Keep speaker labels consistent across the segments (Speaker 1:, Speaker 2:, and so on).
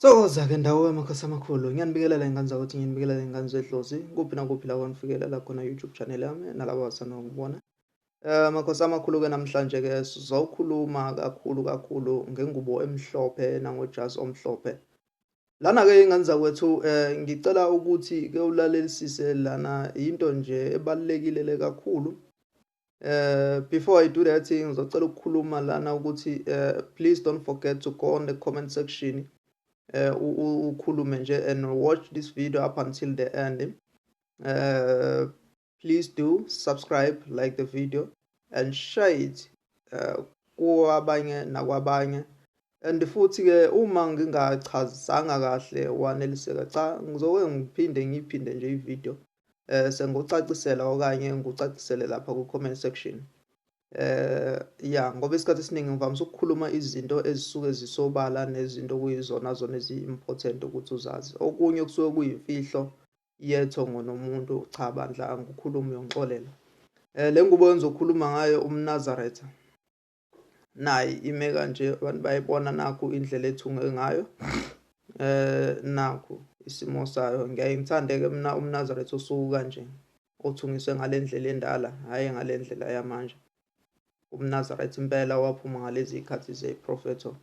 Speaker 1: Thokoza-ke ndawo yamakhosi amakhulu. Ngiyanibikelela ingane zakuthi nginibikelela ingane zedlozi. Kuphi nakuphi la wanifikelela khona YouTube channel yami nalabo abasanda ukubona. Makhosi amakhulu-ke namhlanje-ke sizawukhuluma kakhulu ngengubo emhlophe nangojazi omhlophe. Lana-ke ingane zakwethu ngicela ukuthi-ke ulalelisise lana into nje ebalulekile le kakhulu. Before I do that, ngizocela ukukhuluma lana ukuthi please don't forget to go on the comment section. Ukhulume nje and watch this video up until the end. Please do subscribe, like the video and share it kwabanye nakwabanye. And futhi-ke uma ngingachazisanga kahle waneliseka, cha ngizoke ngiphinde nje ivideo sengocacisela okanye ngucacisele lapha ku comment section. Ngoba isikhathi esiningi ngivamise ukukhuluma izinto ezisuke zisobala nezinto kuyizona ezi-important ukuthi uzazi. Okunye kusuke kuyimfihlo yetho ngonomuntu, cha bandla angikhulumi uyongixolela. Le ngubo engizokhuluma ngayo umNazaretha. Nayi ime kanje, abantu bayibona nakho indlela ethunge ngayo. Nakho isimo sayo. Ngiyaye ngithande-ke mina umNazaretha osuka kanje, othungiswe ngale ndlela endala, hhayi ngale ndlela yamanje. UmNazaretha impela waphuma ngalezi ikhathi ze-prophetho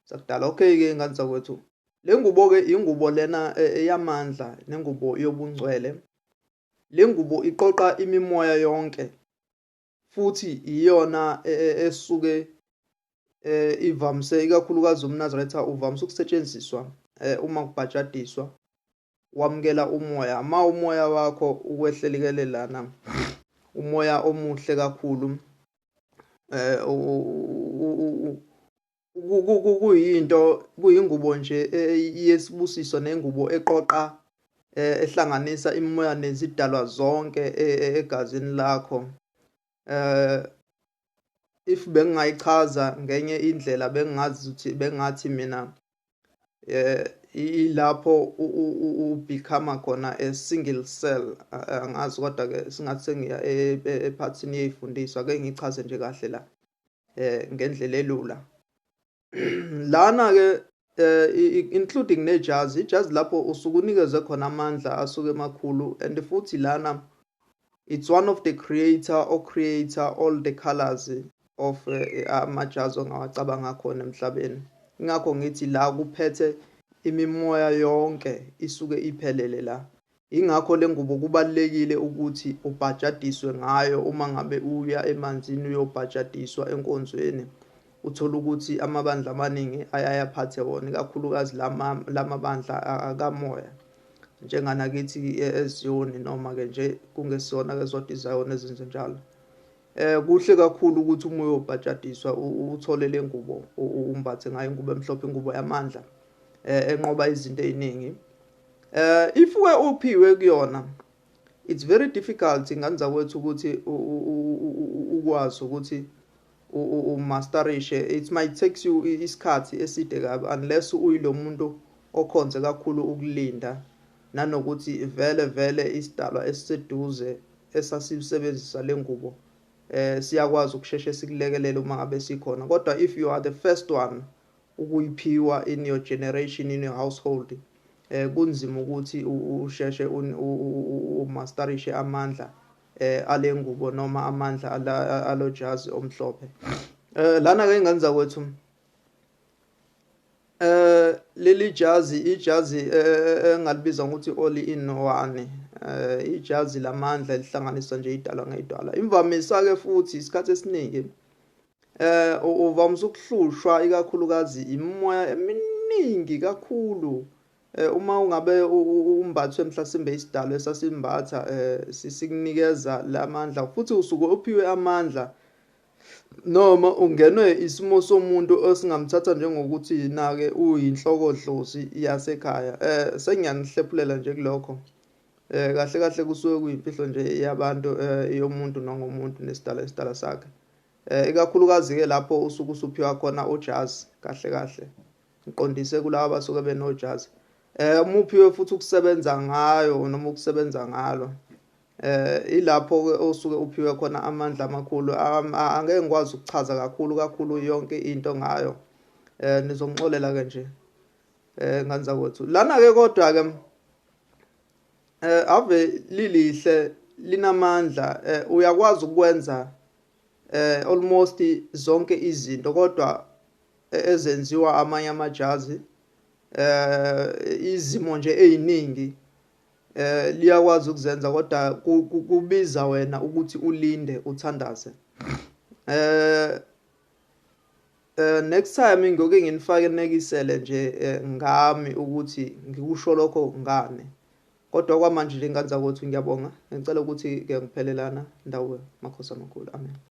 Speaker 1: sakudala. Okay-ke ingane zakwethu, le ngubo-ke ingubo lena eyamandla nengubo yobungcwele. Le ngubo iqoqa imimoya yonke futhi iyona esuke ivamise, ikakhulukazi umNazaretha uvamise ukusetshenziswa uma kubhajadiswa wamukela umoya. Umoya wakho ukwehlelekele lana, umoya omuhle kakhulu, kuyingubo nje yesibusiso nengubo eqoqa ehlanganisa imimoya nezidalwa zonke egazini lakho. If bengingayichaza ngenye indlela bengathi mina ilapho become khona a single cell. Angazi kodwa-ke singathi sengiya ephathini yey'fundiswa, ake ngichaze nje kahle la ngendlela elula. Lana-ke including nejazi, ijazi lapho usuke unikezwe khona amandla asuke emakhulu, and futhi lana it's one of the creator all the colors of amajazi ongawacabanga khona emhlabeni. Ingakho ngithi la kuphethe imimoya yonke isuke iphelele la. Ingakho le ngubo kubalekile ukuthi ubhajadiswe ngayo uma ngabe uya emanzini uyobhajadiswa enkonzweni. Uthola ukuthi amabandla amaningi ayaphathe wona, ikakhulukazi lamabandla akamoya, njenganakithi eZiyoni, noma-ke nje kungesona-ke zodwa iZayoni ezenze njalo. Kuhle kakhulu ukuthi uma uyobhajadiswa uthole le ngubo, umbathe ngayo ingubo emhlophe, ingubo yamandla enqoba izinto ey'ningi. If-ke uphiwe kuyona, it's very difficult ingane zakwethu ukuthi ukwazi ukuthi umasterishe. It might take you isikhathi eside kabi unless uyilo muntu okhonze kakhulu ukulinda, nanokuthi vele isidalwa esiseduze esasisebenzisa le ngubo siyakwazi ukusheshe sikulekelele uma ngabe sikhona. Kodwa if you are the first one ukuyiphiwa in your generation, in your household, kunzima ukuthi usheshe umasterishe amandla ale ngubo noma amandla alo jazi omhlophe. Lana-ke ingane zakwethu, leli ijazi engalibiza ngokuthi all in one, ijazi lamandla elihlanganisa nje idalwa ngedwala. Imvamisa-ke futhi isikhathi esiningi uvamise ukuhlushwa ikakhulukazi imimoya eminingi kakhulu. Uma ungabe umbathwe mhlasimbe isidalwa esasimbatha sikunikeza lamandla, futhi usuke uphiwe amandla, noma ungenwe isimo somuntu esingamthatha njengokuthi na-ke uyinhlokodlozi yasekhaya. Sengiyanihlephulela nje kulokho. Kahle kusuke kuyimfihlo nje yabantu, yomuntu nangomuntu nesidala sakhe. Ikakhulukazi-ke lapho usuke usuphiwa khona ujazi kahle ngiqondise kulabo abasuke benojazi. Uma uphiwe futhi ukusebenza ngayo noma ukusebenza ngalo, ilapho-ke osuke uphiwe khona amandla amakhulu. Angeke ngikwazi ukuchaza kakhulu yonke into ngayo. Nizongixolela-ke nje nganzakwethu lana ke kodwa ke ave lilihle linamandla uyakwazi ukwenza almost zonke izinto kodwa ezenziwa amanye amajazi izimo nje eziningi liyakwazi ukuzenza kodwa kubiza wena ukuthi ulinde uthandaze. Next time ngiyoke nginifake nekisele nje ngami ukuthi ngikusho lokho ngane, kodwa kwamanje nje nganzakwethu ngiyabonga, ngicela ukuthi ke ngiphelelana ndawo makhosi amakhulu, amen.